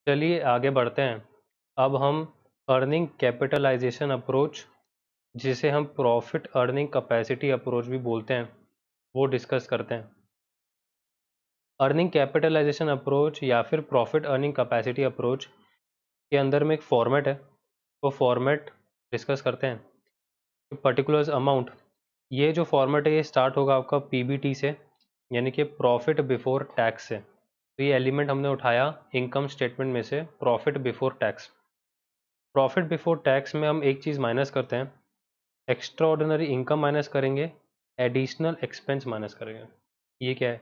चलिए आगे बढ़ते हैं। अब हम अर्निंग कैपिटलाइजेशन अप्रोच, जिसे हम प्रॉफिट अर्निंग कैपेसिटी अप्रोच भी बोलते हैं, वो डिस्कस करते हैं। अर्निंग कैपिटलाइजेशन अप्रोच या फिर प्रॉफिट अर्निंग कैपेसिटी अप्रोच के अंदर में एक फॉर्मेट है, वो फॉर्मेट डिस्कस करते हैं। पर्टिकुलर अमाउंट, ये जो फॉर्मेट है ये स्टार्ट होगा आपका पीबीटी से, यानी कि प्रॉफिट बिफोर टैक्स से। तो ये एलिमेंट हमने उठाया इनकम स्टेटमेंट में से, profit before tax. Profit before tax में हम एक चीज़ माइनस करते हैं, एक्स्ट्रा ऑर्डिनरी इनकम माइनस करेंगे, एडिशनल एक्सपेंस माइनस करेंगे। ये क्या है?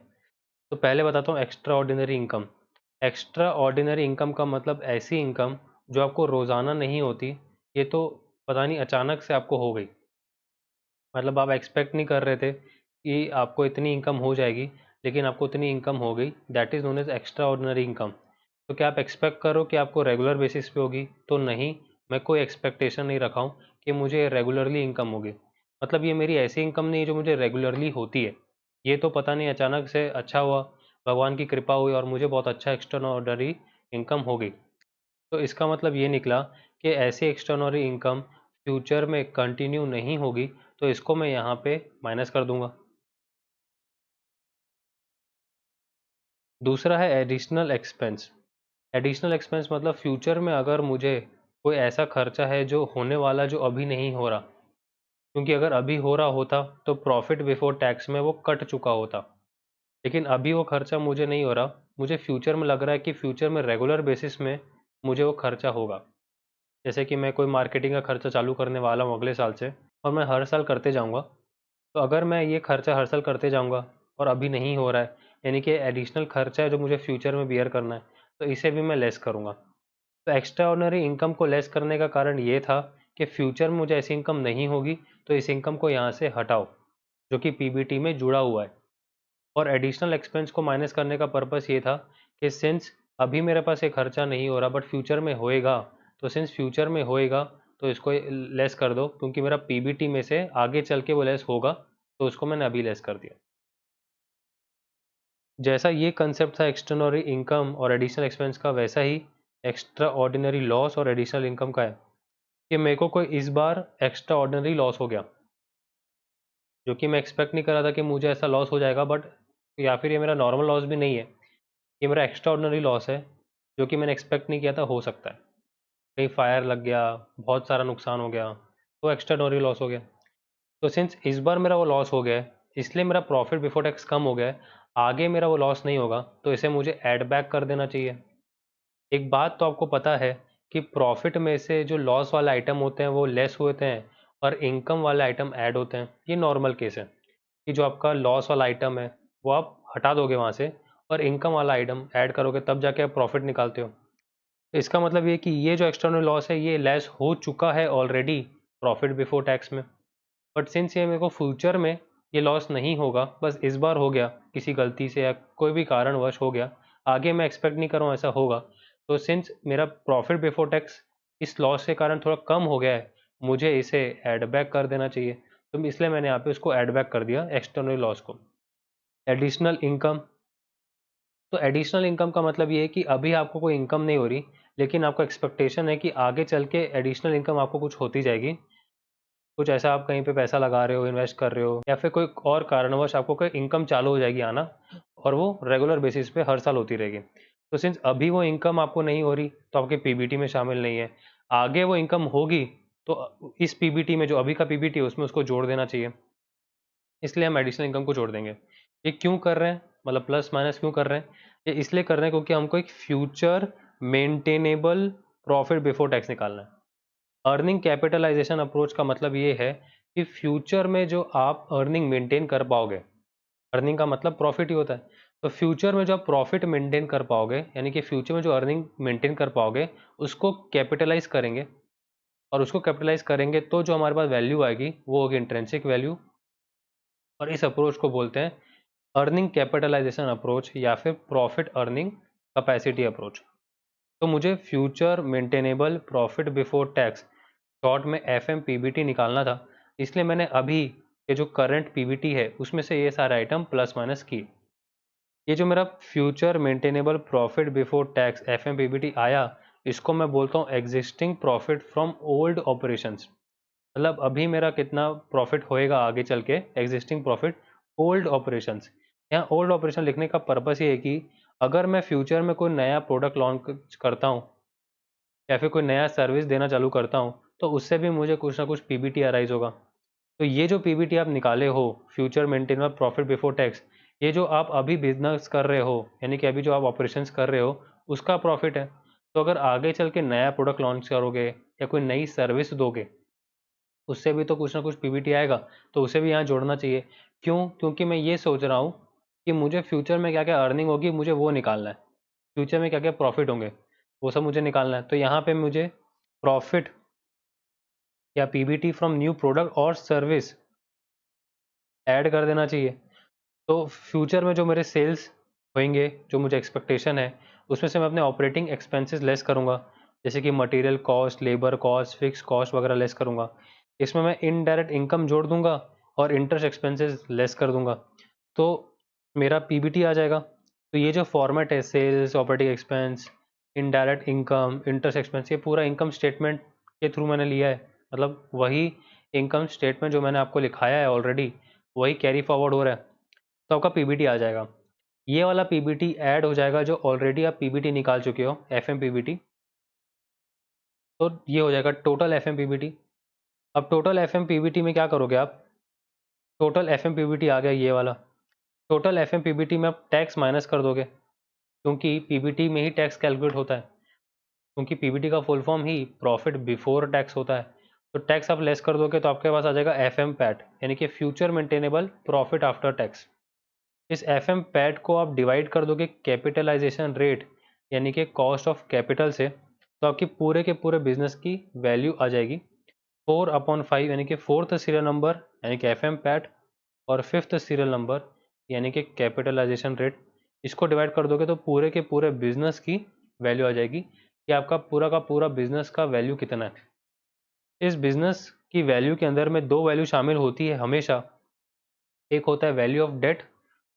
तो पहले बताता हूँ extra ordinary income. Extra ordinary income का मतलब ऐसी इनकम जो आपको रोज़ाना नहीं होती, ये तो पता नहीं अचानक से आपको हो गई। मतलब आप एक्सपेक्ट नहीं कर रहे थे कि आपको इतनी इनकम हो जाएगी, लेकिन आपको इतनी इनकम हो गई, that is known as extraordinary income. तो क्या आप एक्सपेक्ट करो कि आपको रेगुलर बेसिस पे होगी? तो नहीं, मैं कोई एक्सपेक्टेशन नहीं रखा हूँ कि मुझे रेगुलरली इनकम होगी। मतलब ये मेरी ऐसी इनकम नहीं है जो मुझे रेगुलरली होती है। ये तो पता नहीं अचानक से अच्छा हुआ, भगवान की कृपा हुई और मुझे बहुत अच्छा एक्स्ट्रा ऑर्डिनरी इनकम हो गई। तो इसका मतलब ये निकला कि ऐसी एक्स्ट्राऑर्डिनरी इनकम फ्यूचर में कंटिन्यू नहीं होगी, तो इसको मैं यहाँ पे माइनस कर दूंगा। दूसरा है एडिशनल एक्सपेंस। एडिशनल एक्सपेंस मतलब फ्यूचर में अगर मुझे कोई ऐसा खर्चा है जो होने वाला, जो अभी नहीं हो रहा, क्योंकि अगर अभी हो रहा होता तो प्रॉफिट बिफोर टैक्स में वो कट चुका होता, लेकिन अभी वो खर्चा मुझे नहीं हो रहा, मुझे फ्यूचर में लग रहा है कि फ्यूचर में रेगुलर बेसिस में मुझे वो खर्चा होगा। जैसे कि मैं कोई मार्केटिंग का खर्चा चालू करने वाला हूँ अगले साल से, और मैं हर साल करते जाऊँगा। तो अगर मैं ये खर्चा हर साल करते जाऊँगा और अभी नहीं हो रहा है, यानी कि एडिशनल खर्चा है जो मुझे फ्यूचर में बियर करना है, तो इसे भी मैं लेस करूँगा। तो एक्स्ट्रा ऑर्डिनरी इनकम को लेस करने का कारण ये था कि फ्यूचर में मुझे ऐसी इनकम नहीं होगी, तो इस इनकम को यहाँ से हटाओ, जो कि पीबीटी में जुड़ा हुआ है। और एडिशनल एक्सपेंस को माइनस करने का पर्पस ये था कि सिंस अभी मेरे पास ये खर्चा नहीं हो रहा बट फ्यूचर में होएगा, तो सिंस फ्यूचर में होएगा तो इसको लेस कर दो, क्योंकि मेरा पीबीटी में से आगे चल के वो लेस होगा, तो उसको मैंने अभी लेस कर दिया। जैसा ये कंसेप्ट था एक्स्ट्राऑर्डिनरी इनकम और एडिशनल एक्सपेंस का, वैसा ही एक्स्ट्रा ऑर्डिनरी लॉस और एडिशनल इनकम का है कि मेरे को कोई इस बार एक्स्ट्रा ऑर्डिनरी लॉस हो गया, जो कि मैं एक्सपेक्ट नहीं कर रहा था कि मुझे ऐसा लॉस हो जाएगा, बट या फिर ये मेरा नॉर्मल लॉस भी नहीं है, ये मेरा एक्स्ट्रा ऑर्डिनरी लॉस है, जो कि मैंने एक्सपेक्ट नहीं किया था हो सकता है। कहीं फायर लग गया, बहुत सारा नुकसान हो गया, तो एक्स्ट्रा ऑर्डिनरी लॉस हो गया। तो सिंस इस बार मेरा वो लॉस हो गया है, इसलिए मेरा प्रॉफिट बिफोर टैक्स कम हो गया है, आगे मेरा वो लॉस नहीं होगा, तो इसे मुझे ऐड बैक कर देना चाहिए। एक बात तो आपको पता है कि प्रॉफिट में से जो लॉस वाले आइटम होते हैं वो लेस होते हैं और इनकम वाले आइटम ऐड होते हैं। ये नॉर्मल केस है कि जो आपका लॉस वाला आइटम है वो आप हटा दोगे वहाँ से, और इनकम वाला आइटम ऐड करोगे, तब जाके आप प्रॉफिट निकालते हो। तो इसका मतलब ये कि ये जो एक्सटर्नल लॉस है ये लेस हो चुका है ऑलरेडी प्रॉफिट बिफोर टैक्स में। बट सिंस ये मेरे को फ्यूचर में ये लॉस नहीं होगा, बस इस बार हो गया किसी गलती से या कोई भी कारणवश हो गया, आगे मैं एक्सपेक्ट नहीं कर रहा हूँ ऐसा होगा, तो सिंस मेरा प्रॉफिट बिफोर टैक्स इस लॉस के कारण थोड़ा कम हो गया है, मुझे इसे ऐड बैक कर देना चाहिए। तो इसलिए मैंने यहाँ पे उसको ऐड बैक कर दिया एक्सटर्नल लॉस को। एडिशनल इनकम, तो एडिशनल इनकम का मतलब ये है कि अभी आपको कोई इनकम नहीं हो रही, लेकिन आपको एक्सपेक्टेशन है कि आगे चल के एडिशनल इनकम आपको कुछ होती जाएगी। कुछ ऐसा आप कहीं पे पैसा लगा रहे हो, इन्वेस्ट कर रहे हो, या फिर कोई और कारणवश आपको कोई इनकम चालू हो जाएगी आना, और वो रेगुलर बेसिस पे हर साल होती रहेगी। तो सिंस अभी वो इनकम आपको नहीं हो रही, तो आपके पीबीटी में शामिल नहीं है। आगे वो इनकम होगी तो इस पीबीटी में, जो अभी का पीबीटी है, उसमें उसको जोड़ देना चाहिए। इसलिए हम एडिशनल इनकम को जोड़ देंगे। ये क्यों कर रहे हैं, मतलब प्लस माइनस क्यों कर रहे हैं? ये इसलिए कर रहे हैं क्योंकि हमको एक future maintainable profit before tax निकालना है। अर्निंग कैपिटलाइजेशन अप्रोच का मतलब ये है कि फ्यूचर में जो आप अर्निंग मेंटेन कर पाओगे, अर्निंग का मतलब प्रॉफिट ही होता है, तो फ्यूचर में जो आप प्रॉफिट मेंटेन कर पाओगे, यानी कि फ्यूचर में जो अर्निंग मेंटेन कर पाओगे, उसको कैपिटलाइज करेंगे। और उसको कैपिटलाइज करेंगे तो जो हमारे पास वैल्यू आएगी वो होगी इंट्रिंसिक वैल्यू, और इस अप्रोच को बोलते हैं अर्निंग कैपिटलाइजेशन अप्रोच या फिर प्रॉफिट अर्निंग कैपेसिटी अप्रोच। तो मुझे future maintainable profit before tax, short में एफ एम पीबीटी निकालना था, इसलिए मैंने अभी के जो करंट पीबीटी है उसमें से ये सारे आइटम प्लस माइनस किए। ये जो मेरा future maintainable profit before tax FMPBT आया, इसको मैं बोलता हूँ existing profit from old operations. मतलब अभी मेरा कितना प्रॉफिट होएगा आगे चल के, एग्जिस्टिंग प्रॉफिट ओल्ड ऑपरेशंस। यहाँ ओल्ड ऑपरेशन लिखने का पर्पस ये है कि अगर मैं फ्यूचर में कोई नया प्रोडक्ट लॉन्च करता हूँ या फिर कोई नया सर्विस देना चालू करता हूँ, तो उससे भी मुझे कुछ ना कुछ PBT अराइज होगा। तो ये जो PBT आप निकाले हो, future maintainable profit before tax, ये जो आप अभी बिजनेस कर रहे हो, यानी कि अभी जो आप ऑपरेशंस कर रहे हो, उसका प्रॉफिट है। तो अगर आगे चल के नया प्रोडक्ट लॉन्च करोगे या कोई नई सर्विस दोगे, उससे भी तो कुछ ना कुछ PBT आएगा, तो उसे भी यहाँ जोड़ना चाहिए। क्यों? क्योंकि मैं ये सोच रहा हूँ कि मुझे फ्यूचर में क्या क्या अर्निंग होगी, मुझे वो निकालना है। फ्यूचर में क्या क्या प्रॉफिट होंगे, वो सब मुझे निकालना है। तो यहाँ पे मुझे प्रॉफिट या PBT फ्रॉम न्यू प्रोडक्ट और सर्विस ऐड कर देना चाहिए। तो फ्यूचर में जो मेरे सेल्स होंगे, जो मुझे एक्सपेक्टेशन है, उसमें से मैं अपने ऑपरेटिंग एक्सपेंसेस लेस करूँगा, जैसे कि material cost, labour cost, fix cost वगैरह लेस करूँगा। इसमें मैं इनडायरेक्ट इनकम जोड़ दूंगा और इंटरेस्ट एक्सपेंसेस लेस कर दूंगा, तो मेरा PBT आ जाएगा। तो ये जो फॉर्मेट है, sales, operating expense, indirect income, interest expense, ये पूरा इनकम स्टेटमेंट के थ्रू मैंने लिया है। मतलब वही इनकम स्टेटमेंट जो मैंने आपको लिखाया है ऑलरेडी, वही कैरी फॉरवर्ड हो रहा है, तो आपका PBT आ जाएगा। ये वाला PBT ऐड हो जाएगा जो ऑलरेडी आप PBT निकाल चुके हो, FMPBT। तो ये हो जाएगा टोटल FMPBT। अब टोटल FMPBT में क्या करोगे आप? टोटल FMPBT आ गया ये वाला। टोटल FMPBT में आप टैक्स माइनस कर दोगे, क्योंकि PBT में ही टैक्स कैलकुलेट होता है, क्योंकि PBT का फुल फॉर्म ही प्रॉफिट बिफोर टैक्स होता है। तो टैक्स आप लेस कर दोगे तो आपके पास आ जाएगा FM पैट, यानी कि future maintainable profit after tax. इस FM पैट को आप डिवाइड कर दोगे कैपिटलाइजेशन रेट, यानी कि कॉस्ट ऑफ कैपिटल से, तो आपकी पूरे के पूरे बिजनेस की वैल्यू आ जाएगी 4/5, यानी कि फोर्थ सीरियल नंबर यानी कि FM पैट, और फिफ्थ सीरियल नंबर यानी कि कैपिटलाइजेशन रेट। इसको डिवाइड कर दोगे तो पूरे के पूरे बिजनेस की वैल्यू आ जाएगी कि आपका पूरा का पूरा बिजनेस का वैल्यू कितना है। इस बिजनेस की वैल्यू के अंदर में दो वैल्यू शामिल होती है हमेशा, एक होता है वैल्यू ऑफ डेट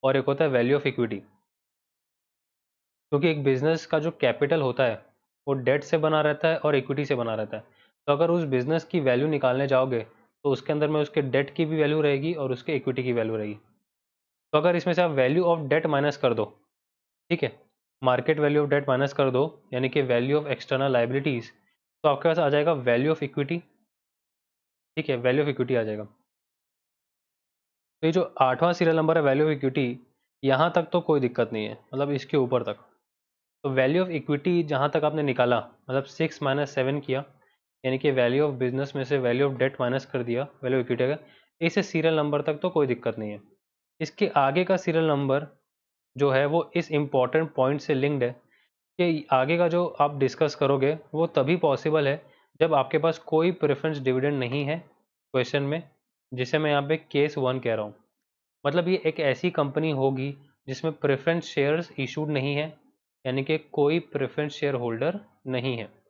और एक होता है वैल्यू ऑफ इक्विटी। क्योंकि एक बिजनेस का जो कैपिटल होता है वो डेट से बना रहता है और इक्विटी से बना रहता है। तो अगर उस बिजनेस की वैल्यू निकालने जाओगे तो उसके अंदर में उसके डेट की भी वैल्यू रहेगी और उसके इक्विटी की वैल्यू रहेगी। तो अगर इसमें से आप वैल्यू ऑफ डेट माइनस कर दो, ठीक है, market value of debt minus कर दो, यानी कि वैल्यू ऑफ एक्सटर्नल लाइबिलिटीज, तो आपके पास आ जाएगा वैल्यू ऑफ इक्विटी। ठीक है, वैल्यू ऑफ इक्विटी आ जाएगा। तो ये जो 8वां सीरियल नंबर है वैल्यू ऑफ इक्विटी, यहाँ तक तो कोई दिक्कत नहीं है, मतलब इसके ऊपर तक। तो वैल्यू ऑफ इक्विटी जहाँ तक आपने निकाला, मतलब 6 - 7 किया, यानी कि वैल्यू ऑफ बिजनेस में से वैल्यू ऑफ डेट माइनस कर दिया वैल्यू ऑफ इक्विटी का, इस सीरियल नंबर तक तो कोई दिक्कत नहीं है। इसके आगे का सीरियल नंबर जो है वो इस इम्पॉर्टेंट पॉइंट से लिंक्ड है कि आगे का जो आप डिस्कस करोगे वो तभी पॉसिबल है जब आपके पास कोई प्रेफरेंस डिविडेंड नहीं है क्वेश्चन में, जिसे मैं यहाँ पे केस 1 कह रहा हूँ। मतलब ये एक ऐसी कंपनी होगी जिसमें प्रेफरेंस शेयर्स इशूड नहीं है, यानी कि कोई प्रेफरेंस शेयर होल्डर नहीं है।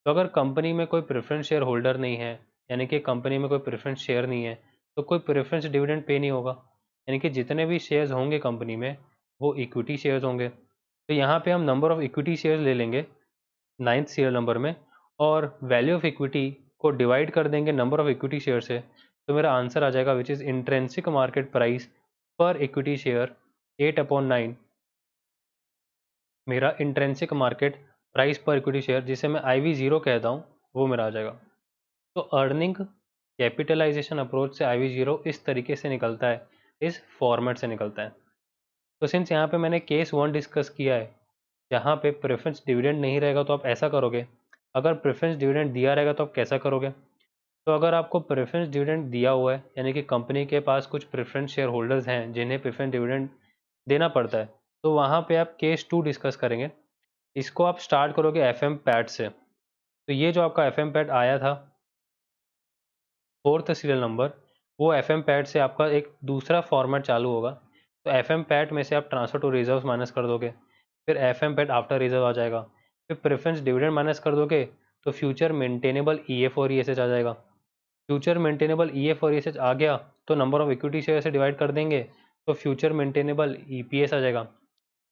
तो अगर कंपनी में कोई प्रेफरेंस शेयर होल्डर नहीं है, यानी कि कंपनी में कोई प्रेफरेंस शेयर नहीं है, तो कोई प्रेफरेंस डिविडेंड पे नहीं होगा, यानी कि जितने भी शेयर्स होंगे कंपनी में वो इक्विटी शेयर्स होंगे। तो यहाँ पे हम नंबर ऑफ इक्विटी शेयर्स ले लेंगे 9th सीरियल नंबर में, और वैल्यू ऑफ इक्विटी को डिवाइड कर देंगे नंबर ऑफ इक्विटी शेयर से, तो मेरा आंसर आ जाएगा which is intrinsic market price per equity share 8/9। मेरा intrinsic market price per equity share, जिसे मैं IV0 कहता हूँ, वो मेरा आ जाएगा। तो अर्निंग कैपिटलाइजेशन अप्रोच से IV0 इस तरीके से निकलता है, इस फॉर्मेट से निकलता है। तो सिंस यहाँ पे मैंने केस 1 डिस्कस किया है, जहाँ पे प्रेफरेंस डिविडेंड नहीं रहेगा तो आप ऐसा करोगे, अगर प्रेफरेंस डिविडेंड दिया रहेगा तो आप कैसा करोगे। तो अगर आपको प्रेफरेंस डिविडेंड दिया हुआ है, यानी कि कंपनी के पास कुछ प्रेफरेंस शेयर होल्डर्स हैं जिन्हें प्रेफरेंस डिविडेंड देना पड़ता है, तो वहाँ पे आप केस 2 डिस्कस करेंगे। इसको आप स्टार्ट करोगे FM पैट से। तो ये जो आपका FM पैट आया था, फोर्थ सीरियल नंबर, वो FM पैट से आपका एक दूसरा फॉर्मेट चालू होगा। तो FM पैट में से आप ट्रांसफर टू रिजर्व माइनस कर दोगे, फिर FM पैट आफ्टर रिजर्व आ जाएगा, फिर प्रेफरेंस डिविडेंड माइनस कर दोगे तो फ्यूचर मेंटेनेबल EF और ESH आ जाएगा। फ्यूचर मेंटेनेबल EF और ESH आ गया तो नंबर ऑफ इक्विटी शेयर से डिवाइड कर देंगे, तो फ्यूचर मेंटेनेबल EPS आ जाएगा।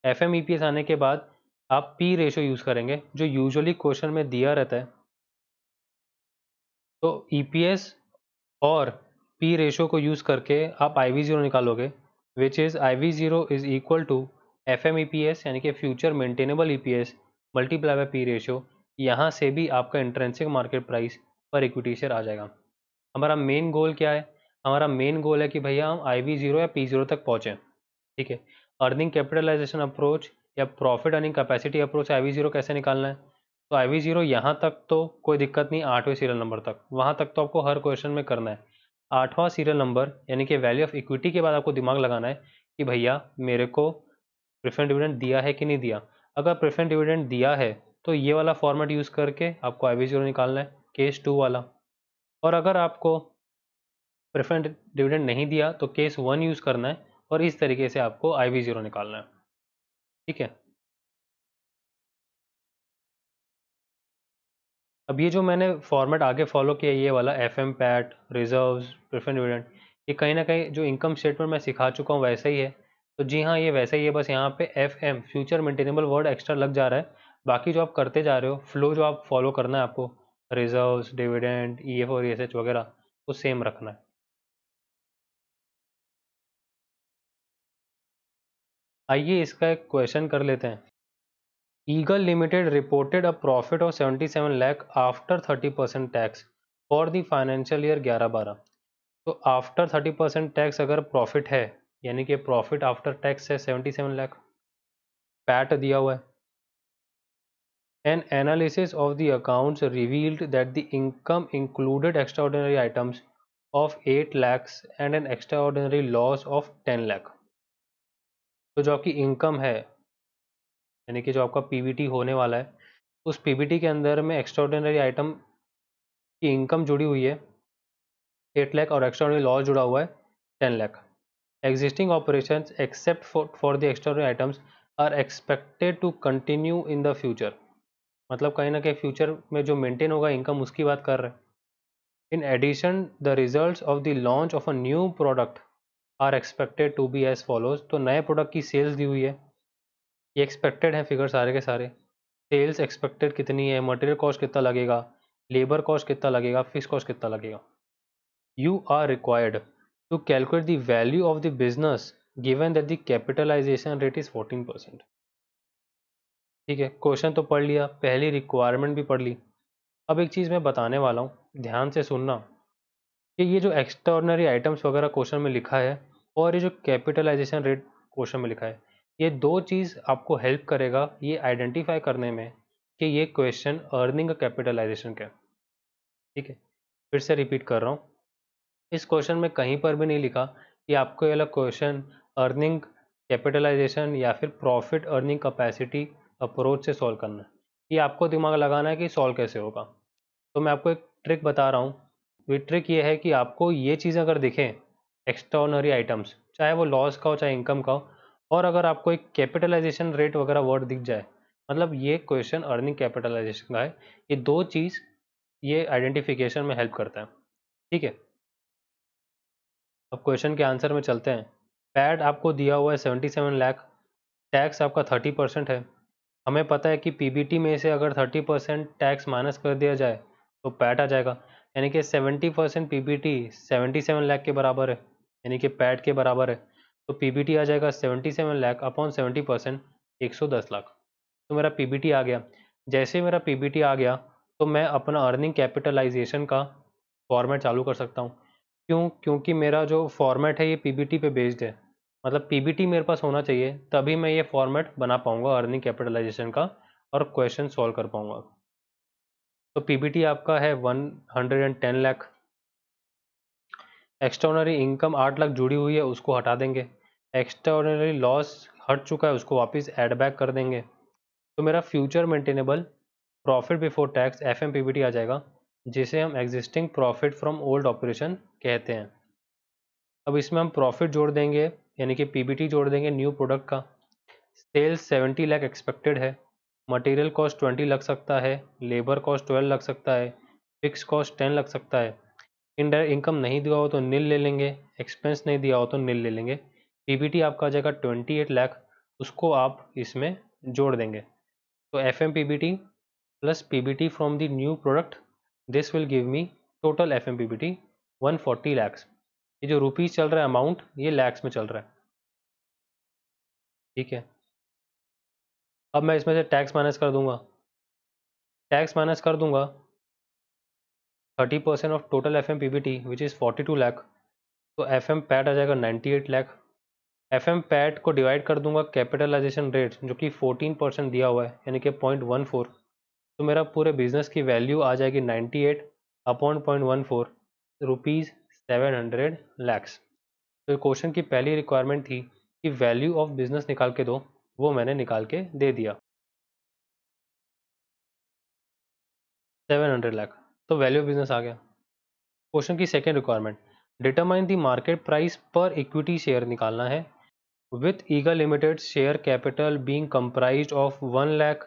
FMEPS आने के बाद आप P रेशो यूज़ करेंगे जो यूजुअली क्वेश्चन में दिया रहता है। तो EPS और P रेशो को यूज़ करके आप IV0 निकालोगे, which is IV0 is equal to FMEPS यानी कि future maintainable EPS multiply by P ratio. यहाँ से भी आपका intrinsic market price per equity share आ जाएगा। हमारा मेन गोल क्या है? हमारा मेन गोल है कि भैया हम IV0 या P0 तक पहुँचें। ठीक है, अर्निंग कैपिटलाइजेशन अप्रोच या profit earning capacity approach IV0 कैसे निकालना है? तो IV0 यहाँ तक तो कोई दिक्कत नहीं, 8वें सीरियल नंबर तक, वहाँ तक तो आपको हर क्वेश्चन में करना है। 8वां सीरियल नंबर यानी कि वैल्यू ऑफ इक्विटी के बाद आपको दिमाग लगाना है कि भैया मेरे को प्रेफरेंस डिविडेंड दिया है कि नहीं दिया। अगर प्रेफरेंस डिविडेंड दिया है तो ये वाला फॉर्मेट यूज़ करके आपको IV0 निकालना है, केस 2 वाला। और अगर आपको प्रेफरेंस डिविडेंड नहीं दिया तो केस 1 यूज़ करना है और इस तरीके से आपको IV0 निकालना है। ठीक है, अब ये जो मैंने फॉर्मेट आगे फॉलो किया, ये वाला FM PAT reserves preference dividend, ये कहीं ना कहीं जो इनकम स्टेटमेंट मैं सिखा चुका हूँ वैसा ही है। तो जी हाँ, ये वैसा ही है, बस यहाँ पे FM future maintainable word extra लग जा रहा है। बाकी जो आप करते जा रहे हो, फ्लो जो आप फॉलो करना है आपको, रिजर्व्स डिविडेंड EF और ESH वगैरह, वो सेम रखना है। आइए इसका एक क्वेश्चन कर लेते हैं। Eagle Limited reported a profit of 77 lakh after 30% tax for the financial year 11-12। तो आफ्टर 30% टैक्स अगर प्रॉफिट है, यानी कि प्रॉफिट आफ्टर टैक्स है 77 लाख, पैट दिया हुआ है। An analysis of the accounts revealed that the income included extraordinary items of 8 lakhs and an extraordinary loss of 10 lakh। तो जो आपकी इनकम है, यानी कि जो आपका PBT होने वाला है, उस PBT के अंदर में एक्स्ट्राऑर्डिनरी आइटम की इनकम जुड़ी हुई है 8 लाख और एक्स्ट्राऑर्डिनरी लॉस जुड़ा हुआ है 10 lakh. Existing operations except for the extraordinary items are expected to continue in the future। मतलब कहीं ना कहीं फ्यूचर में जो मेंटेन होगा इनकम, उसकी बात कर रहे हैं। In addition the results of the launch of a new product are expected to be as follows. तो नए प्रोडक्ट की सेल्स दी हुई है, ये एक्सपेक्टेड है फिगर सारे के सारे। सेल्स एक्सपेक्टेड कितनी है, मटेरियल कॉस्ट कितना लगेगा, लेबर कॉस्ट कितना लगेगा, फिक्स कॉस्ट कितना लगेगा। You are required to calculate the value of the business given that the capitalization rate is 14%। ठीक है, क्वेश्चन तो पढ़ लिया, पहली रिक्वायरमेंट भी पढ़ ली। अब एक चीज़ मैं बताने वाला हूँ, ध्यान से सुनना, कि ये जो एक्स्ट्राऑर्डिनरी आइटम्स वगैरह क्वेश्चन में लिखा है और ये जो कैपिटलाइजेशन रेट क्वेश्चन में लिखा है, ये दो चीज़ आपको हेल्प करेगा ये आइडेंटिफाई करने में कि ये क्वेश्चन अर्निंग कैपिटलाइजेशन का है। ठीक है, फिर से रिपीट कर रहा हूँ, इस क्वेश्चन में कहीं पर भी नहीं लिखा कि आपको ये वाला क्वेश्चन अर्निंग कैपिटलाइजेशन या फिर प्रॉफिट अर्निंग कैपेसिटी अप्रोच से सॉल्व करना है। ये आपको दिमाग लगाना है कि सॉल्व कैसे होगा। तो मैं आपको एक ट्रिक बता रहा हूँ। ये ट्रिक ये है कि आपको ये चीज़ अगर दिखें, एक्स्ट्राऑर्डिनरी आइटम्स, चाहे वो लॉस का हो चाहे इनकम का हो, और अगर आपको एक कैपिटलाइजेशन रेट वगैरह वर्ड दिख जाए, मतलब ये क्वेश्चन अर्निंग कैपिटलाइजेशन का है। ये दो चीज़ ये आइडेंटिफिकेशन में हेल्प करता है। ठीक है, अब क्वेश्चन के आंसर में चलते हैं। पैड आपको दिया हुआ है 77 लाख, टैक्स आपका 30% है। हमें पता है कि PBT में से अगर 30% टैक्स माइनस कर दिया जाए तो पैड आ जाएगा, यानी कि 70% PBT 77 लाख के बराबर है, यानी कि पैड के बराबर है। तो PBT आ जाएगा 77 लाख अपॉन 70% 110 लाख। तो मेरा PBT आ गया। जैसे मेरा PBT आ गया तो मैं अपना अर्निंग कैपिटलाइजेशन का फॉर्मेट चालू कर सकता हूँ। क्यों? क्योंकि मेरा जो फॉर्मेट है ये PBT पे बेस्ड है। मतलब PBT मेरे पास होना चाहिए, तभी मैं ये फॉर्मेट बना पाऊंगा अर्निंग कैपिटलाइजेशन का और क्वेश्चन सॉल्व कर पाऊंगा। तो PBT आपका है 110 लाख। एक्स्ट्राऑर्डिनरी इनकम 8 लाख जुड़ी हुई है, उसको हटा देंगे। एक्स्ट्राऑर्डिनरी लॉस हट चुका है, उसको वापस ऐड बैक कर देंगे। तो मेरा future maintainable profit before tax FMPBT आ जाएगा, जिसे हम existing profit from old operation कहते हैं। अब इसमें हम प्रॉफिट जोड़ देंगे, यानी कि PBT जोड़ देंगे न्यू प्रोडक्ट का। सेल्स 70 लाख एक्सपेक्टेड है, मटेरियल कॉस्ट 20 लग सकता है, लेबर कॉस्ट 12 लग सकता है, फिक्स कॉस्ट 10 लग सकता है। इनडायरेक्ट इनकम नहीं दिया हो तो नील ले लेंगे, एक्सपेंस नहीं दिया हो तो नील ले लेंगे। PBT आपका आ जाएगा 28 लाख उसको आप इसमें जोड़ देंगे। तो F M P B T plus P B T from the new product, this will give me total F M P B T 140 lakhs. ये जो रुपीज़ चल रहा है अमाउंट, ये लैक्स में चल रहा है, ठीक है। अब मैं इसमें से टैक्स माइनस कर दूंगा, टैक्स माइनस कर दूंगा 30% of total F M P B T which is 42 lakh, तो एफ एम पैट आ जाएगा 98 लाख। एफ एम पैट को डिवाइड कर दूंगा कैपिटलाइजेशन रेट जो कि 14% दिया हुआ है, यानी कि 0.14, तो मेरा पूरे बिजनेस की वैल्यू आ जाएगी 98 अपॉन 0.14 रुपीज़ 700 लैक्स। तो क्वेश्चन की पहली रिक्वायरमेंट थी कि वैल्यू ऑफ बिजनेस निकाल के दो, वो मैंने निकाल के दे दिया 700 लाख, तो वैल्यू ऑफ बिजनेस आ गया। क्वेश्चन की second requirement, determine the market price per equity share निकालना है with Eagle Limited share capital being comprised of 1 lakh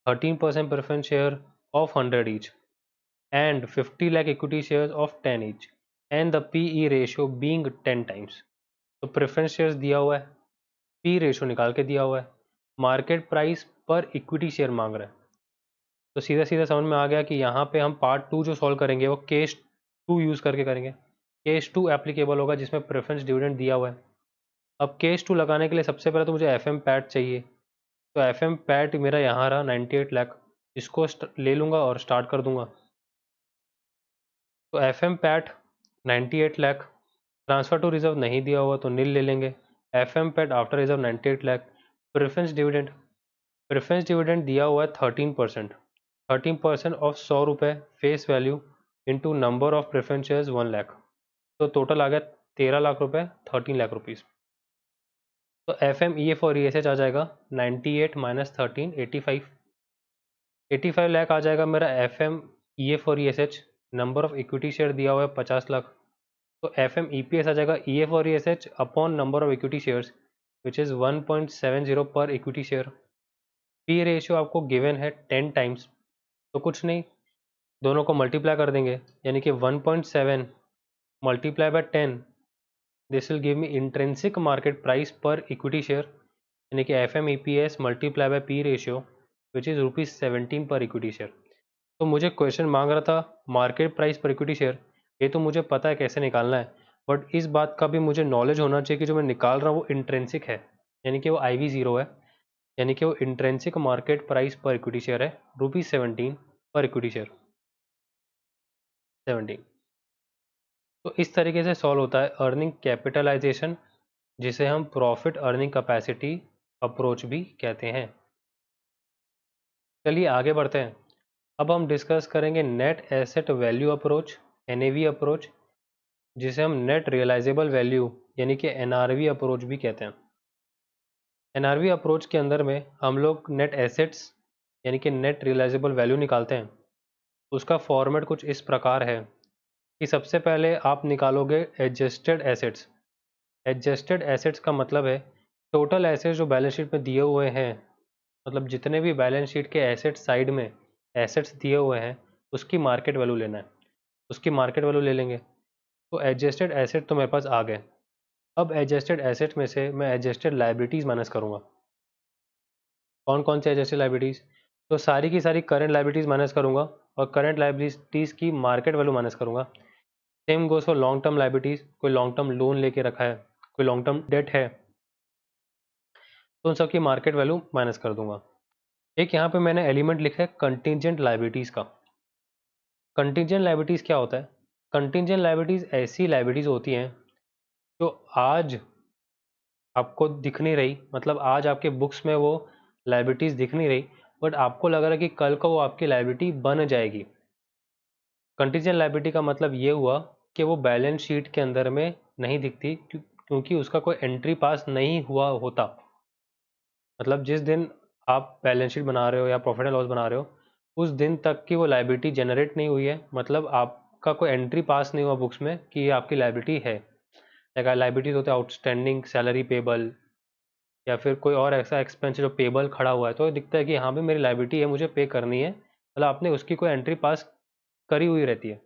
13% preference share of 100 each and 50 lakh equity shares of 10 each and the PE ratio being 10 times। तो preference shares दिया हुआ है, P ratio निकाल के दिया हुआ है, market price per equity share मांग रहा है। तो सीधा सीधा समझ में आ गया कि यहाँ पे हम पार्ट 2 जो सॉल्व करेंगे वो केस 2 यूज़ करके करेंगे। केस 2 एप्लीकेबल होगा जिसमें प्रेफरेंस डिविडेंड दिया हुआ है। अब केस 2 लगाने के लिए सबसे पहले तो मुझे एफ एम पैट चाहिए, तो एफ एम पैट मेरा यहाँ रहा 98 लाख, इसको ले लूँगा और स्टार्ट कर दूंगा। तो F M PAT 98 lakh, transfer to reserve नहीं दिया हुआ तो नील ले लेंगे। F M PAT after reserve 98 lakh. Preference dividend, preference dividend दिया हुआ है 13%, 13% ऑफ 100 रुपये face value into number of preference shares 1 lakh, तो टोटल आ गया 13 लाख रुपये, 13 लाख रुपीज़। तो एफ एम ई एफ और ई एस एच आ जाएगा 98 माइनस 13 85, 85 लाख आ जाएगा मेरा एफ एम ई एफ और E S H. Number of equity share दिया हुआ है 50 लाख, तो F M E P S आ जाएगा ई एफ और E S H upon number of equity shares which is 1.70 per equity share. P ratio आपको given है 10 टाइम्स, तो कुछ नहीं, दोनों को मल्टीप्लाई कर देंगे, यानी कि 1.7 multiply by 10, this will give me intrinsic market price per equity share, यानी कि F M E P S multiply by P ratio which is ₹17 per equity share. तो मुझे क्वेश्चन मांग रहा था market price per equity share, ये तो मुझे पता है कैसे निकालना है, बट इस बात का भी मुझे नॉलेज होना चाहिए कि जो मैं निकाल रहा हूँ वो इंट्रेंसिक है, यानी कि वो IV0 है, यानी कि वो intrinsic market price per equity share है ₹17 पर इक्विटी शेयर 17। तो इस तरीके से सॉल्व होता है अर्निंग कैपिटलाइजेशन, जिसे हम प्रॉफिट अर्निंग कैपेसिटी अप्रोच भी कहते हैं। चलिए आगे बढ़ते हैं। अब हम डिस्कस करेंगे net asset value approach, NAV approach, जिसे हम नेट रियलाइजेबल वैल्यू यानी कि NRV अप्रोच भी कहते हैं। NRV अप्रोच के अंदर में हम लोग नेट एसेट्स यानी कि नेट रियलाइजेबल वैल्यू निकालते हैं। उसका फॉर्मेट कुछ इस प्रकार है कि सबसे पहले आप निकालोगे एडजस्टेड एसेट्स। एडजस्टेड एसेट्स का मतलब है टोटल एसेट्स जो बैलेंस शीट में दिए हुए हैं, मतलब जितने भी बैलेंस शीट के एसेट साइड में एसेट्स दिए हुए हैं उसकी मार्केट वैल्यू लेना है, उसकी मार्केट वैल्यू ले लेंगे। तो एडजस्टेड एसेट तो मेरे पास आ गए। अब एडजस्टेड एसेट में से मैं एडजस्टेड लाइबिलिटीज़ माइनस करूँगा। कौन कौन से एडजस्टेड लाइबिलिटीज़? तो सारी की सारी करंट लाइबिलिटीज़ माइनस करूँगा और करंट लाइबिलिटीज़ की मार्केट वैल्यू माइनस करूँगा। Same goes for long term liabilities, कोई लॉन्ग टर्म लोन लेके रखा है, कोई लॉन्ग टर्म डेट है, तो उन सब की मार्केट वैल्यू माइनस कर दूंगा। एक यहाँ पे मैंने एलिमेंट लिखा है कंटिजेंट लाइबिलिटीज़ का। कंटिजेंट लाइबिलिटीज़ क्या होता है? कंटिजेंट लाइबिलिटीज़ ऐसी लाइबिलिटीज़ होती हैं जो आज आपको दिख नहीं रही, मतलब आज आपके बुक्स में वो लाइबिलिटीज़ दिख नहीं रही, बट आपको लग रहा है कि कल को वो आपकी लाइबिलिटी बन जाएगी। कंटिजेंट लाइबिलिटी का मतलब ये हुआ कि वो बैलेंस शीट के अंदर में नहीं दिखती क्योंकि उसका कोई एंट्री पास नहीं हुआ होता। मतलब जिस दिन आप बैलेंस शीट बना रहे हो या प्रॉफिट एंड लॉस बना रहे हो उस दिन तक की वो लाइबिलिटी जनरेट नहीं हुई है, मतलब आपका कोई एंट्री पास नहीं हुआ बुक्स में कि ये आपकी लाइबिलिटी है। लाइबिलिटीज होते हैं आउटस्टैंडिंग सैलरी पेबल या फिर कोई और ऐसा एक्सपेंस जो पेबल खड़ा हुआ है, तो दिखता है कि हाँ भी मेरी लाइबिलिटी है, मुझे पे करनी है, मतलब आपने उसकी कोई एंट्री पास करी हुई रहती है।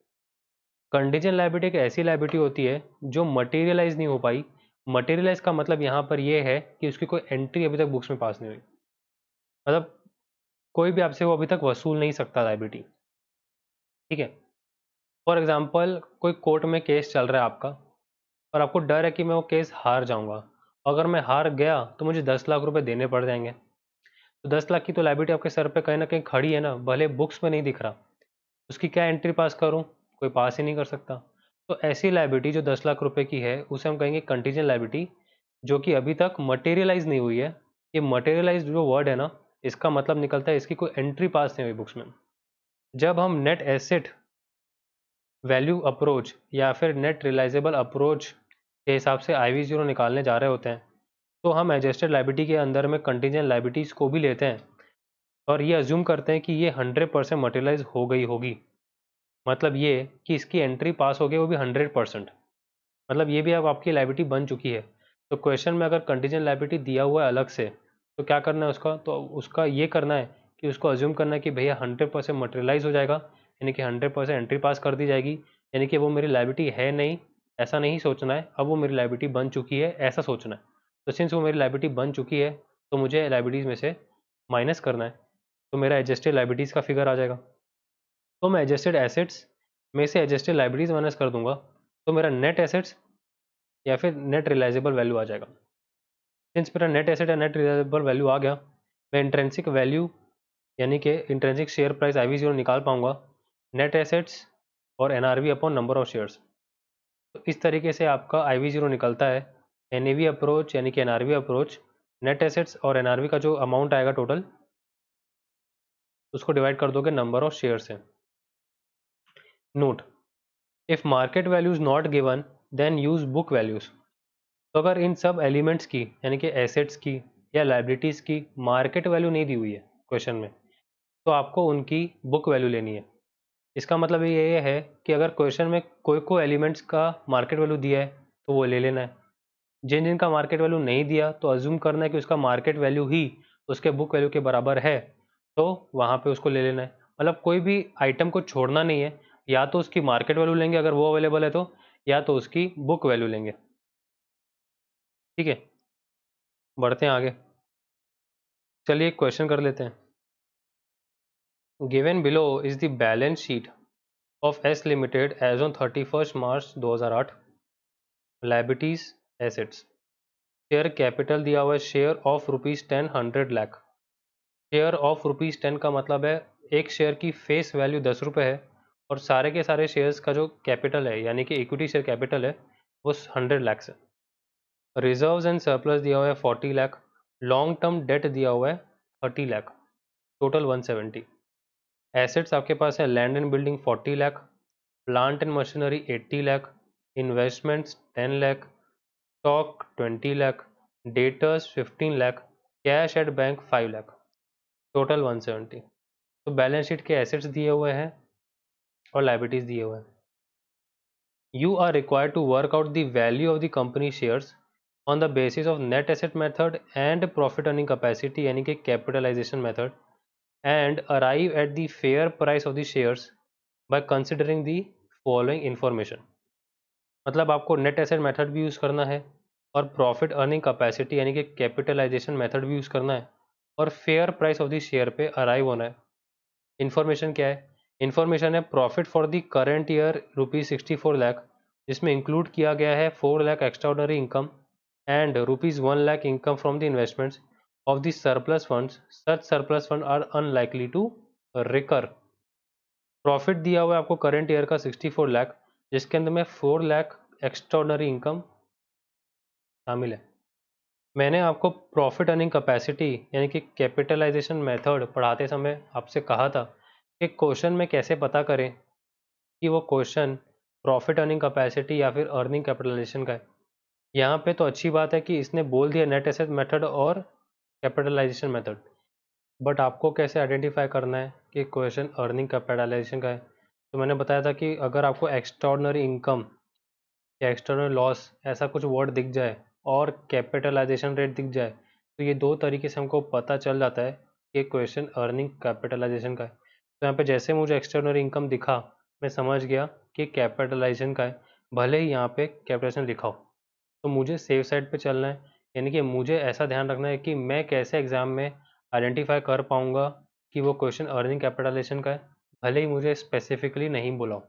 कंटीजेंट लाइबिलिटी एक ऐसी लाइबिलिटी होती है जो मटेरियलाइज नहीं हो पाई, मटेरियलाइज का मतलब यहाँ पर ये है कि उसकी कोई एंट्री अभी तक बुक्स में पास नहीं हुई, मतलब कोई भी आपसे वो अभी तक वसूल नहीं सकता लायबिलिटी। ठीक है, फॉर एग्जाम्पल कोई कोर्ट में केस चल रहा है आपका, और आपको डर है कि मैं वो केस हार जाऊंगा, अगर मैं हार गया तो मुझे 10 लाख रुपए देने पड़ जाएंगे। तो 10 लाख की तो लायबिलिटी आपके सर पे कहीं ना कहीं खड़ी है ना, भले बुक्स में नहीं दिख रहा, उसकी क्या एंट्री पास करूं, कोई पास ही नहीं कर सकता। तो ऐसी लायबिलिटी जो 10 लाख रुपए की है उसे हम कहेंगे कंटीजेंट लायबिलिटी, जो कि अभी तक मटेरियलाइज नहीं हुई है। ये मटेरियलाइज जो वर्ड है ना, इसका मतलब निकलता है इसकी कोई एंट्री पास नहीं हुई बुक्स में। जब हम नेट एसेट वैल्यू अप्रोच या फिर नेट रियलाइजेबल अप्रोच के हिसाब से IV0 निकालने जा रहे होते हैं, तो हम एडजस्टेड लायबिलिटी के अंदर में कंटीजेंट लायबिलिटीज को भी लेते हैं और ये अज्यूम करते हैं कि ये 100% मटेरियलाइज हो गई होगी। मतलब ये कि इसकी एंट्री पास हो गई, वो भी 100%, मतलब ये भी अब आपकी लायबिलिटी बन चुकी है। तो क्वेश्चन में अगर कंटीजेंट लायबिलिटी दिया हुआ है अलग से, तो क्या करना है उसका, तो उसका ये करना है कि उसको अज्यूम करना है कि भैया 100% मटेरियलाइज हो जाएगा, यानी कि 100% एंट्री पास कर दी जाएगी, यानी कि वो मेरी लायबिलिटी है नहीं, ऐसा नहीं सोचना है, अब वो मेरी लायबिलिटी बन चुकी है ऐसा सोचना है। तो सिंस वो मेरी लायबिलिटी बन चुकी है, तो मुझे लायबिलिटीज़ में से माइनस करना है, तो मेरा एडजस्टेड लायबिलिटीज़ का फिगर आ जाएगा। तो मैं एडजस्टेड एसेट्स में से एडजस्टेड लायबिलिटीज़ माइनस कर दूंगा, तो मेरा नेट एसेट्स या फिर नेट रियलाइजेबल वैल्यू आ जाएगा। सिंस मेरा नेट एसेट या नेट रियलाइजेबल वैल्यू आ गया, मैं इंट्रेंसिक वैल्यू यानी कि इंट्रेंसिक शेयर प्राइस IV0 निकाल पाऊंगा, नेट एसेट्स और NRV upon number of shares. तो इस तरीके से आपका IV0 निकलता है। NAV अप्रोच यानी कि NRV अप्रोच, नेट एसेट्स और NRV का जो अमाउंट आएगा टोटल, उसको डिवाइड कर दोगे नंबर ऑफ शेयर से। Note, if market value is not given then use book values. तो अगर इन सब एलिमेंट्स की यानी कि एसेट्स की या लाइबिलिटीज़ की मार्केट वैल्यू नहीं दी हुई है क्वेश्चन में, तो आपको उनकी बुक वैल्यू लेनी है। इसका मतलब ये है कि अगर क्वेश्चन में कोई एलिमेंट्स का मार्केट वैल्यू दिया है तो वो ले लेना है, जिन जिनका मार्केट वैल्यू नहीं दिया तो अज्यूम करना है कि उसका मार्केट वैल्यू ही उसके बुक वैल्यू के बराबर है, तो वहाँ पे उसको ले लेना है। मतलब कोई भी आइटम को छोड़ना नहीं है, या तो उसकी मार्केट वैल्यू लेंगे अगर वो अवेलेबल है तो, या तो उसकी बुक वैल्यू लेंगे। ठीक है, बढ़ते हैं आगे। चलिए एक क्वेश्चन कर लेते हैं। Given below is the balance sheet of S limited as on 31 March 2008। Liabilities, assets, share capital दिया हुआ है share of ₹10 100 lakh. Share of ₹10 का मतलब है एक शेयर की फेस वैल्यू 10 रुपये है, और सारे के सारे शेयर्स का जो कैपिटल है यानी कि इक्विटी शेयर कैपिटल है वो 100 लाख है। रिजर्व्स एंड सरप्लस दिया हुआ है 40 लाख। लॉन्ग टर्म डेट दिया हुआ है 30 लाख, टोटल 170। एसेट्स आपके पास है land and building 40 lakh, plant and machinery 80 lakh, investments 10 lakh, stock 20 lakh, debtors 15 lakh, cash at bank 5 lakh, total 170। तो बैलेंस शीट के एसेट्स दिए हुए हैं और लाइबिलिटीज दिए हुए हैं। You are required to work out the value of the company shares on the basis of net asset method and profit earning capacity यानी कि capitalisation method, and arrive at the fair price of the shares by considering the following information। मतलब आपको net asset method भी use करना है और profit earning capacity यानी कि कैपिटलाइजेशन मेथड भी यूज़ करना है, और fair price of the share पे अराइव होना है। इन्फॉर्मेशन क्या है? इन्फॉर्मेशन है profit for the current year ₹64 lakh, जिसमें इंक्लूड किया गया है 4 lakh extraordinary income and ₹1 lakh income from the investments of the surplus funds. Such surplus funds are unlikely to recur। Profit दिया हुआ है आपको करंट ईयर का 64 लाख, जिसके अंदर में 4 लाख एक्स्ट्राऑर्डिनरी इनकम शामिल है। मैंने आपको प्रॉफिट अर्निंग कैपेसिटी यानी कि कैपिटलाइजेशन मेथड पढ़ाते समय आपसे कहा था कि क्वेश्चन में कैसे पता करें कि वो क्वेश्चन प्रॉफिट अर्निंग कैपेसिटी या फिर अर्निंग कैपिटलाइजेशन का है। यहाँ पे तो अच्छी बात है कि इसने बोल दिया नेट एसेट मेथड और कैपिटलाइजेशन मेथड, बट आपको कैसे आइडेंटिफाई करना है कि क्वेश्चन अर्निंग कैपिटलाइजेशन का है। तो मैंने बताया था कि अगर आपको एक्स्ट्राऑर्डिनरी इनकम या एक्सटर्नल लॉस ऐसा कुछ वर्ड दिख जाए और कैपिटलाइजेशन रेट दिख जाए, तो ये दो तरीके से हमको पता चल जाता है कि क्वेश्चन अर्निंग कैपिटलाइजेशन का है। तो यहाँ पे जैसे मुझे एक्सटर्नल इनकम दिखा, मैं समझ गया कि कैपिटलाइजेशन का है, भले ही यहाँ पे कैपिटलाइजेशन लिखा हो। तो मुझे सेफ साइड पे चलना है, यानी कि मुझे ऐसा ध्यान रखना है कि मैं कैसे एग्ज़ाम में आइडेंटिफाई कर पाऊंगा कि वो क्वेश्चन अर्निंग कैपिटलाइजेशन का है, भले ही मुझे स्पेसिफिकली नहीं बोला हो।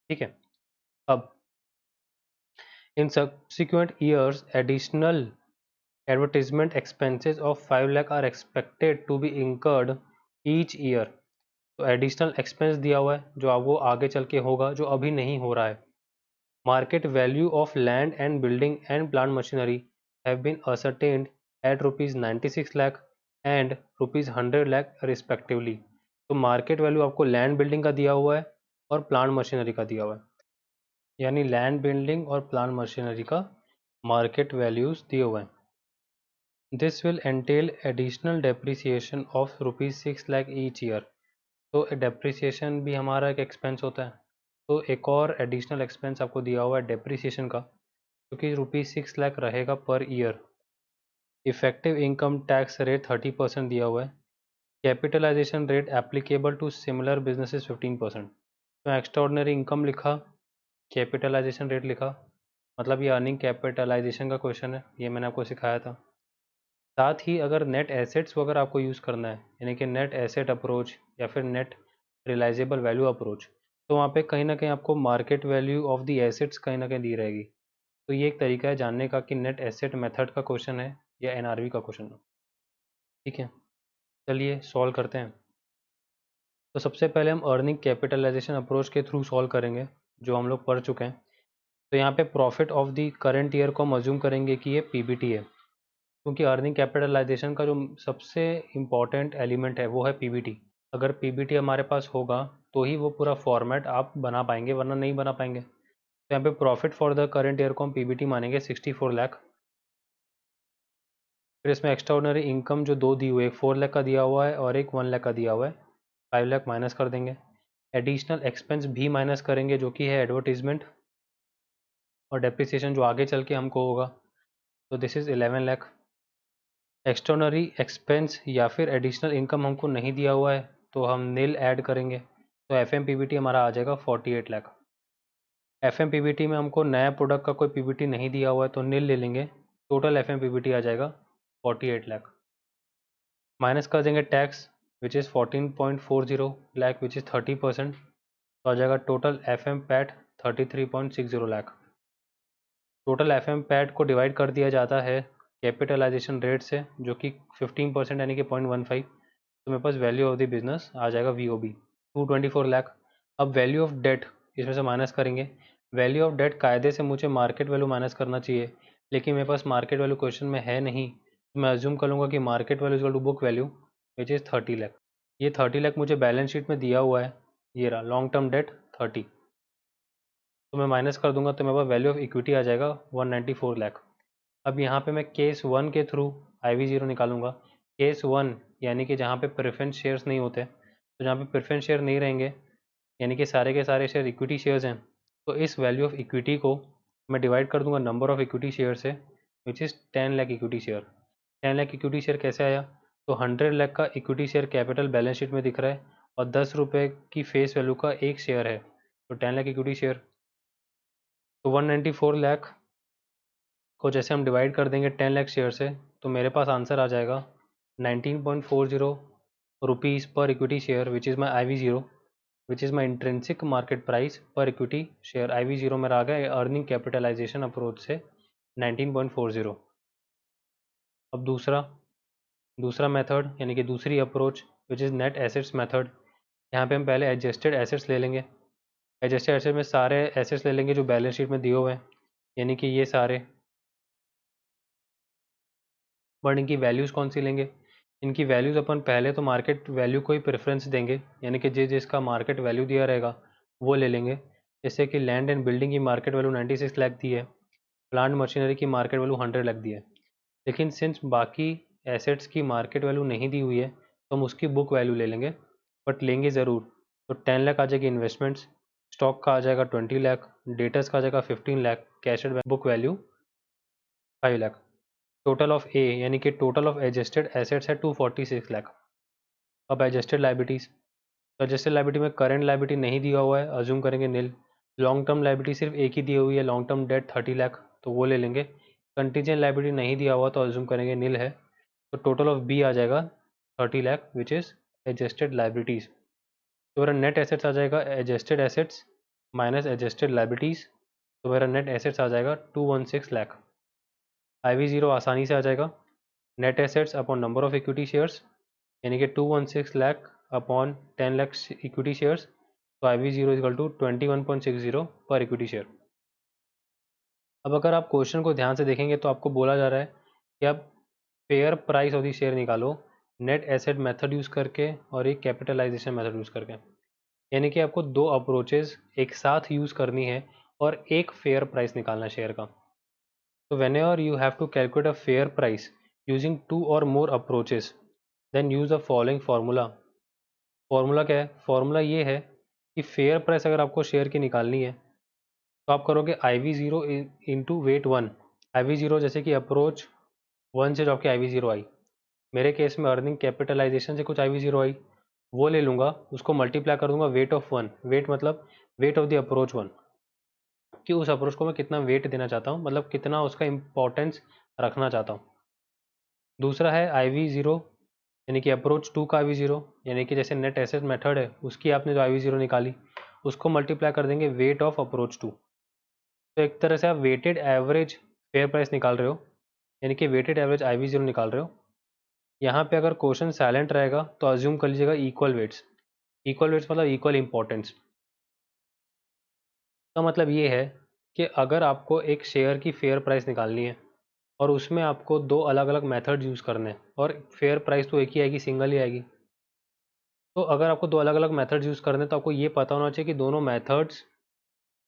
ठीक है। अब in subsequent years additional advertisement expenses of 5 lakh are expected to be incurred each year. तो एडिशनल एक्सपेंस दिया हुआ है जो आपको आगे चल के होगा, जो अभी नहीं हो रहा है। Market value of land and building and plant machinery have been ascertained at rupees 96 lakh and rupees 100 lakh respectively. तो मार्केट वैल्यू आपको लैंड बिल्डिंग का दिया हुआ है और प्लांट मशीनरी का दिया हुआ है, यानी लैंड बिल्डिंग और प्लांट मशीनरी का मार्केट वैल्यूज दिए हुए हैं। This will entail additional depreciation of rupees 6 lakh each year. तो डेप्रिसिएशन भी हमारा एक एक्सपेंस होता है, तो एक और एडिशनल एक्सपेंस आपको दिया हुआ है डेप्रिसिएशन का, क्योंकि रुपीज़ 6 लाख रहेगा per year. Effective income tax rate 30% दिया हुआ है। Capitalisation rate applicable to similar businesses 15%। तो एक्स्ट्राऑर्डिनरी इनकम लिखा, कैपिटलाइजेशन रेट लिखा, मतलब ये अर्निंग कैपिटलाइजेशन का क्वेश्चन है, ये मैंने आपको सिखाया था। साथ ही अगर नेट एसेट्स वगैरह आपको यूज़ करना है, यानी कि नेट एसेट अप्रोच या फिर नेट रियलाइजेबल वैल्यू अप्रोच, तो वहाँ पे कहीं ना कहीं आपको market value of the assets कहीं ना कहीं दी रहेगी। तो ये एक तरीका है जानने का कि नेट एसेट मेथड का क्वेश्चन है या एनआरवी का क्वेश्चन है। ठीक है, चलिए सॉल्व करते हैं। तो सबसे पहले हम अर्निंग कैपिटलाइजेशन अप्रोच के थ्रू सॉल्व करेंगे, जो हम लोग पढ़ चुके हैं। तो यहाँ पे profit of the current year को हम अज्यूम करेंगे कि ये पीबीटी है, क्योंकि अर्निंग कैपिटलाइजेशन का जो सबसे इम्पॉर्टेंट एलिमेंट है वो है पीबीटी। अगर पीबीटी हमारे पास होगा तो ही वो पूरा फॉर्मेट आप बना पाएंगे, वरना नहीं बना पाएंगे। तो यहाँ पे profit for the current year को हम पीबीटी मानेंगे 64 लाख। फिर इसमें एक्स्ट्राऑर्डिनरी इनकम जो दो दी हुई है, एक 4 लाख का दिया हुआ है और एक 1 लाख का दिया हुआ है, 5 लाख माइनस कर देंगे। एडिशनल एक्सपेंस भी माइनस करेंगे जो कि है एडवर्टीजमेंट और डेप्रिसिएशन जो आगे चल के हमको होगा, तो this is 11 lakh. Extraordinary expense या फिर एडिशनल इनकम हमको नहीं दिया हुआ है तो हम नील ऐड करेंगे, तो एफ एम पीबीटी हमारा आ जाएगा 48 लाख। एफ एम पीबीटी में हमको नया प्रोडक्ट का कोई पीबीटी नहीं दिया हुआ है तो नील ले लेंगे, टोटल एफ एम पीबीटी आ जाएगा 48 लाख। माइनस कर देंगे tax which is 14.40 lakh which is 30%, तो आ जाएगा total F M PAT 33.60 lakh. Total F M PAT को डिवाइड कर दिया जाता है कैपिटलाइजेशन रेट से, जो कि 15% यानी कि 0.15। तो मेरे पास वैल्यू ऑफ द बिजनेस आ जाएगा VOB 224 लाख। अब वैल्यू ऑफ डेट इसमें से माइनस करेंगे। वैल्यू ऑफ डेट कायदे से मुझे मार्केट वैल्यू माइनस करना चाहिए, लेकिन मेरे पास मार्केट वैल्यू क्वेश्चन में है नहीं, तो मैं अज्यूम कर लूँगा कि market value equal to book value which is 30 lakh. ये 30 लाख मुझे बैलेंस शीट में दिया हुआ है, ये रहा लॉन्ग टर्म डेट 30। तो मैं माइनस कर दूंगा तो मेरे पास वैल्यू ऑफ इक्विटी आ जाएगा 194 लाख। अब यहाँ पे मैं केस 1 के थ्रू IV0 निकालूंगा। केस 1 यानी कि जहाँ पे प्रेफरेंस शेयर्स नहीं होते, तो जहाँ पे प्रेफरेंस शेयर नहीं रहेंगे यानी कि सारे के सारे शेयर इक्विटी शेयर्स हैं, तो इस वैल्यू ऑफ इक्विटी को मैं डिवाइड कर दूंगा नंबर ऑफ इक्विटी शेयर से, which is 10 lakh equity share. 10 lakh equity share कैसे आया, तो 100 लाख का equity share capital balance sheet में दिख रहा है और 10 रुपये की फेस वैल्यू का एक शेयर है, तो 10 लाख इक्विटी शेयर। तो 194 लाख को जैसे हम डिवाइड कर देंगे 10 लाख शेयर से, तो मेरे पास आंसर आ जाएगा 19.40 रुपीज़ पर equity share which is my IV0 which is my intrinsic market price per equity share. IV0 मेरा आ गया अर्निंग कैपिटलाइजेशन अप्रोच से 19.40। अब दूसरा मेथड यानी कि दूसरी approach which is net assets method. यहाँ पे हम पहले एडजस्टेड एसेट्स ले लेंगे। एडजस्टेड एसेट में सारे एसेट्स ले लेंगे जो बैलेंस शीट में दिए हुए हैं, यानी कि ये सारे, बट इनकी वैल्यूज़ कौन सी लेंगे, इनकी वैल्यूज़ अपन पहले तो मार्केट वैल्यू को ही प्रेफरेंस देंगे, यानी कि जिसका मार्केट वैल्यू दिया रहेगा वो ले लेंगे। जैसे कि लैंड एंड बिल्डिंग की मार्केट वैल्यू 96 लाख दी है, प्लांट मशीनरी की मार्केट वैल्यू 100 लाख दी है, लेकिन सिंस बाकी एसेट्स की मार्केट वैल्यू नहीं दी हुई है तो हम उसकी बुक वैल्यू ले लेंगे, बट लेंगे ज़रूर। तो 10 लाख आ जाएगी इन्वेस्टमेंट्स, स्टॉक का आ जाएगा 20 लाख, डेटर्स का आ जाएगा 15 lakh, cash at book value 5 lakh. Total of A यानी कि टोटल ऑफ एडजस्टेड एसेट्स है 246 लाख। अब एडजस्टेड लाइबिलिटीज़, तो एडजस्टेड लाइबिलिटी में करंट लाइबिलिटी नहीं दिया हुआ है, अज्यूम करेंगे नील। लॉन्ग टर्म लाइबिलिटी सिर्फ एक ही दी हुई है, लॉन्ग टर्म डेट 30 लाख, तो वो ले लेंगे। कंटीजेंट लाइबिलिटी नहीं दिया हुआ तो अज्यूम करेंगे नील है, तो टोटल ऑफ बी आ जाएगा 30 lakh which is adjusted liabilities. तो मेरा नेट एसेट्स आ जाएगा adjusted assets minus adjusted liabilities, तो मेरा नेट एसेट्स आ जाएगा 216 लाख। IV0 आसानी से आ जाएगा, net assets upon number of equity shares, यानी कि 216 lakh upon 10 lakh equity shares, तो IV0 इक्वल टू 21.60 पर इक्विटी शेयर। अब अगर आप क्वेश्चन को ध्यान से देखेंगे तो आपको बोला जा रहा है कि आप fair price of the share निकालो नेट एसेट मेथड यूज़ करके और एक कैपिटलाइजेशन मेथड यूज़ करके, यानी कि आपको दो अप्रोचेज एक साथ यूज़ करनी है और एक फेयर प्राइस निकालना है शेयर का। तो whenever you have to calculate a fair price using two or more approaches, then use the following formula। Formula क्या है? फॉर्मूला ये है कि फेयर प्राइस अगर आपको शेयर की निकालनी है तो आप करोगे IV0 इंटू वेट 1। IV0 जैसे कि अप्रोच 1 से जो आपकी IV0 आई, मेरे केस में अर्निंग कैपिटलाइजेशन से कुछ IV0 आई, वो ले लूँगा, उसको मल्टीप्लाई कर दूंगा वेट ऑफ 1। वेट मतलब वेट ऑफ द अप्रोच 1, कि उस अप्रोच को मैं कितना वेट देना चाहता हूँ, मतलब कितना उसका इम्पोर्टेंस रखना चाहता हूँ। दूसरा है IV0 यानी कि अप्रोच 2 का IV0, यानी कि जैसे नेट एसेट मेथड है उसकी आपने जो IV0 निकाली उसको मल्टीप्लाई कर देंगे वेट ऑफ अप्रोच 2। तो एक तरह से आप वेटेड एवरेज फेयर प्राइस निकाल रहे हो, यानी कि वेटेड एवरेज IV0 निकाल रहे हो। यहाँ पे अगर क्वेश्चन साइलेंट रहेगा तो अज्यूम कर लीजिएगा इक्वल वेट्स। इक्वल वेट्स मतलब इक्वल इंपॉर्टेंस का मतलब ये है कि अगर आपको एक शेयर की फेयर प्राइस निकालनी है और उसमें आपको दो अलग अलग मेथड यूज़ करने हैं और फेयर प्राइस तो एक ही आएगी, सिंगल ही आएगी, तो अगर आपको दो अलग अलग मेथड्स यूज़ करने हैं तो आपको ये पता होना चाहिए कि दोनों मेथड्स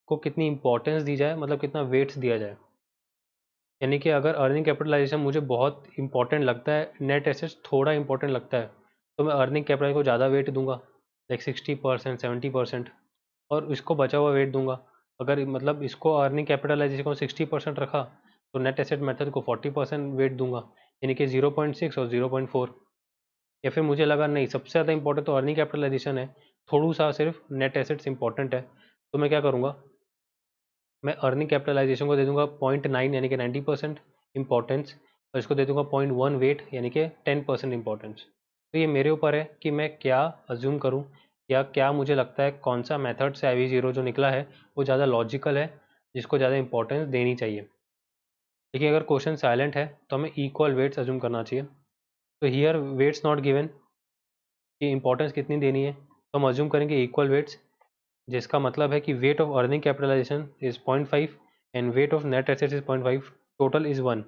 को कितनी इंपॉर्टेंस दी जाए, मतलब कितना वेट्स दिया जाए। यानी कि अगर अर्निंग कैपिटलाइजेशन मुझे बहुत इंपॉर्टेंट लगता है, नेट एसेट्स थोड़ा इंपॉर्टेंट लगता है, तो मैं अर्निंग कैपिटल को ज़्यादा वेट दूंगा, लाइक 60% 70%, और इसको बचा हुआ वेट दूंगा। अगर मतलब इसको अर्निंग कैपिटलाइजेशन को 60% रखा तो नेट एसेट मेथड को 40% वेट दूंगा, यानी कि 0.6 और 0.4। या फिर मुझे लगा नहीं सबसे ज़्यादा इंपॉर्टेंट तो अर्निंग कैपिटलाइजेशन है, थोड़ा सा सिर्फ नेट एसेट्स इंपॉर्टेंट है, तो मैं क्या करूँगा, मैं अर्निंग कैपिटलाइजेशन को दे दूंगा 0.9 यानी कि 90% इंपॉर्टेंस, और इसको दे दूंगा 0.1 वेट यानी कि 10% इंपॉर्टेंस। तो ये मेरे ऊपर है कि मैं क्या अज्यूम करूँ या क्या मुझे लगता है कौन सा मेथड से IV0 जो निकला है वो ज़्यादा लॉजिकल है, जिसको ज़्यादा इंपॉर्टेंस देनी चाहिए। लेकिन अगर क्वेश्चन साइलेंट है तो हमें इक्वल वेट्स अज्यूम करना चाहिए। तो हियर वेट्स नॉट गिवन कि इंपॉर्टेंस कितनी देनी है, तो हम अज्यूम करेंगे इक्वल वेट्स, जिसका मतलब है कि weight of earning capitalisation is 0.5 and weight of net assets is 0.5, total is 1।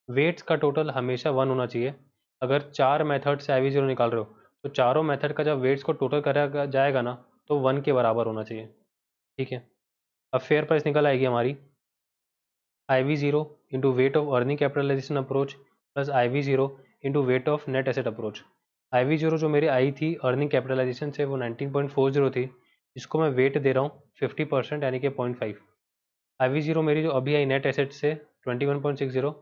Weights का टोटल हमेशा 1 होना चाहिए। अगर चार मेथड से IV0 निकाल रहे हो तो चारों मेथड का जब वेट्स को टोटल करा जाएगा ना तो 1 के बराबर होना चाहिए। ठीक है, अब फेयर प्राइस निकल आएगी हमारी IV0 into weight of earning capitalisation approach plus IV0 into weight of net asset approach. IV0 जो मेरी आई थी अर्निंग कैपिटलाइजेशन से वो 19.40 थी, इसको मैं वेट दे रहा हूँ 50% यानी कि 0.5। IV0 मेरी जो अभी आई नेट एसेट से 21.60,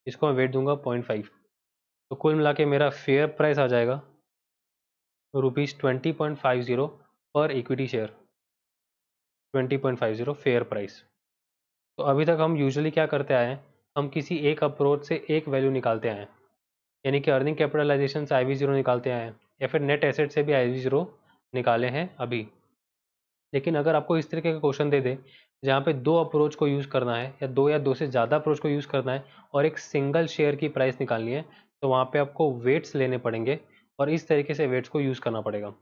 इसको मैं वेट दूंगा 0.5। तो कुल मिला के मेरा फेयर प्राइस आ जाएगा ₹20.50 पर इक्विटी शेयर, 20.50 फेयर प्राइस। तो अभी तक हम यूजुअली क्या करते आए हैं, हम किसी एक अप्रोच से एक वैल्यू निकालते आए हैं, यानी कि अर्निंग कैपिटलाइजेशन से IV0 निकालते आए हैं या फिर नेट एसेट से भी IV0 निकाले हैं अभी। लेकिन अगर आपको इस तरीके का क्वेश्चन दे दे जहाँ पे दो अप्रोच को यूज़ करना है या दो से ज़्यादा अप्रोच को यूज़ करना है और एक सिंगल शेयर की प्राइस निकालनी है, तो वहाँ पे आपको वेट्स लेने पड़ेंगे और इस तरीके से वेट्स को यूज़ करना पड़ेगा।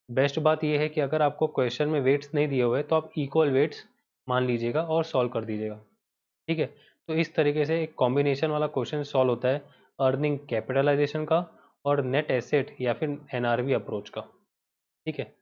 बेस्ट बात यह है कि अगर आपको क्वेश्चन में वेट्स नहीं दिए हुए तो आप इक्वल वेट्स मान लीजिएगा और सॉल्व कर दीजिएगा। ठीक है, तो इस तरीके से एक कॉम्बिनेशन वाला क्वेश्चन सॉल्व होता है अर्निंग कैपिटलाइजेशन का और नेट एसेट या फिर NRV अप्रोच का। ठीक है।